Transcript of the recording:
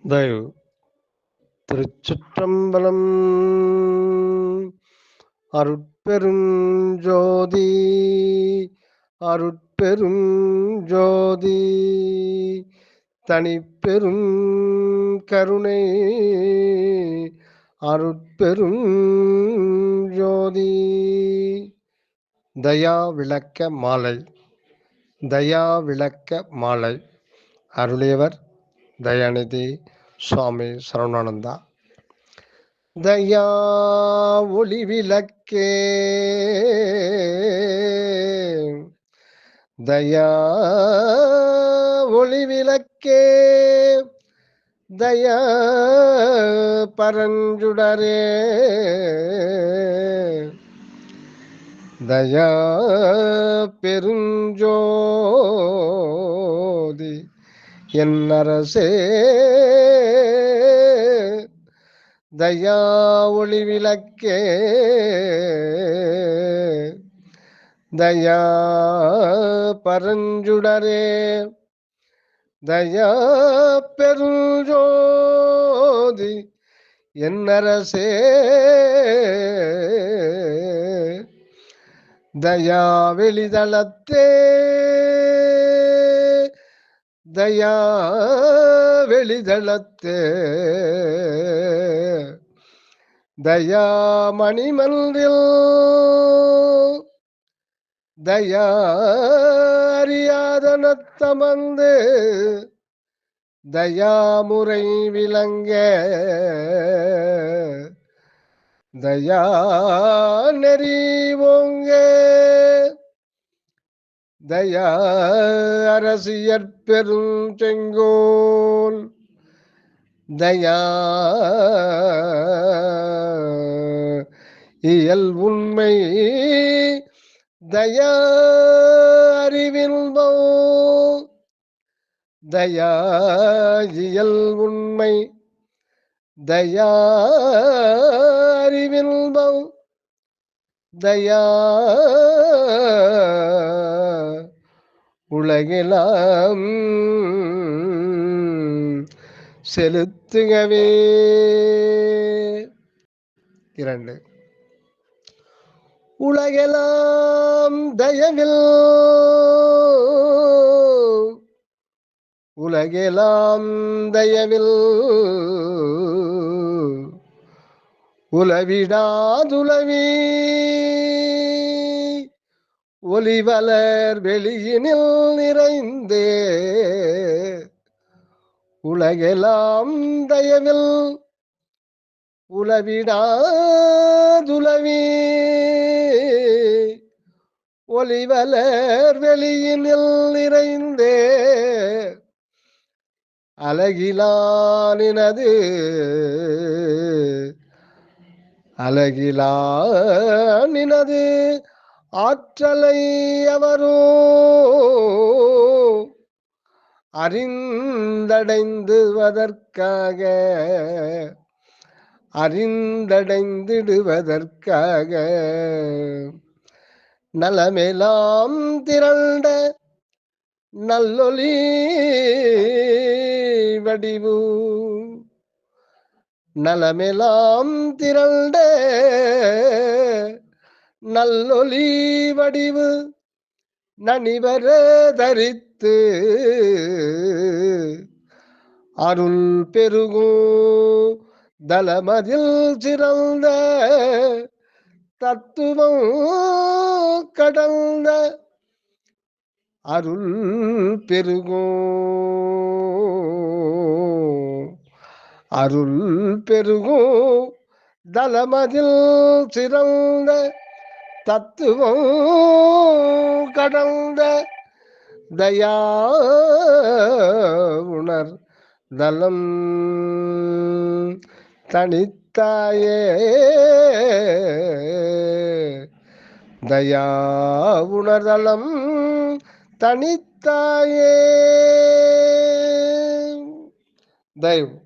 தயவு திருச்சிற்றம்பலம். அருட்பெருஞ்சோதி அருட்பெரும் ஜோதி தனிப்பெரும் கருணை அருட்பெரும் ஜோதி. தயா விளக்க மாலை. தயா விளக்க மாலை அருளியவர் தயாநிதி சுவாமி சரவணானந்தா. தயா ஒளி விளக்கே, தயா ஒளி விளக்கே, தயா பரஞ்சுடரே, தயா பெருஞ்சோதி என் அரசே, தயா ஒளி விளக்கே, தயா பரஞ்சுடரே, தயா பெருஞ்சோதி என் அரசே, தயா வெளிதளத்தே, தயா வெளிதளத்தே, தயா மணிமன்றில், தயா அறியாதனத்தமந்து, தயாமுறை விளங்க, தயா நெறி ஓங்க, தயா அரசியற் பெருஞ்செங்கோல், தயா இயல் உண்மை, தயா அறிவின்போ, தயா இயல் உண்மை, தயா அறிவின்போ, தயா உலகெல்லாம் செலுத்துகவே. 2. உலகெல்லாம் தயவில், உலகெல்லாம் தயவில், உலவிடாதுலவி ஒளிவலர் வெளியினில் நிறைந்தே, உலகெல்லாம் தயவில், உலவிடாதுலவி ஒளிவலர் வெளியினில் நிறைந்தே, அழகிலானினது அழகிலானினது ஆற்றலை அவரோ அறிந்தடைந்துவதற்காக, அறிந்தடைந்திடுவதற்காக, நலமெல்லாம் திரண்ட நல்லொளி வடிவு, நலமெல்லாம் திரண்ட நல்லொளி வடிவு நனிவர தரித்து, அருள் பெருகும் தலமதில் சிறந்த தத்துவம் கடந்த, அருள் பெருகும், அருள் பெருகும் தலமதில் சிறந்த தத்துவம் கடந்த, தயா உணர் தலம் தனித்தாயே, தயா உணர்தலம் தனித்தாயே. தயவு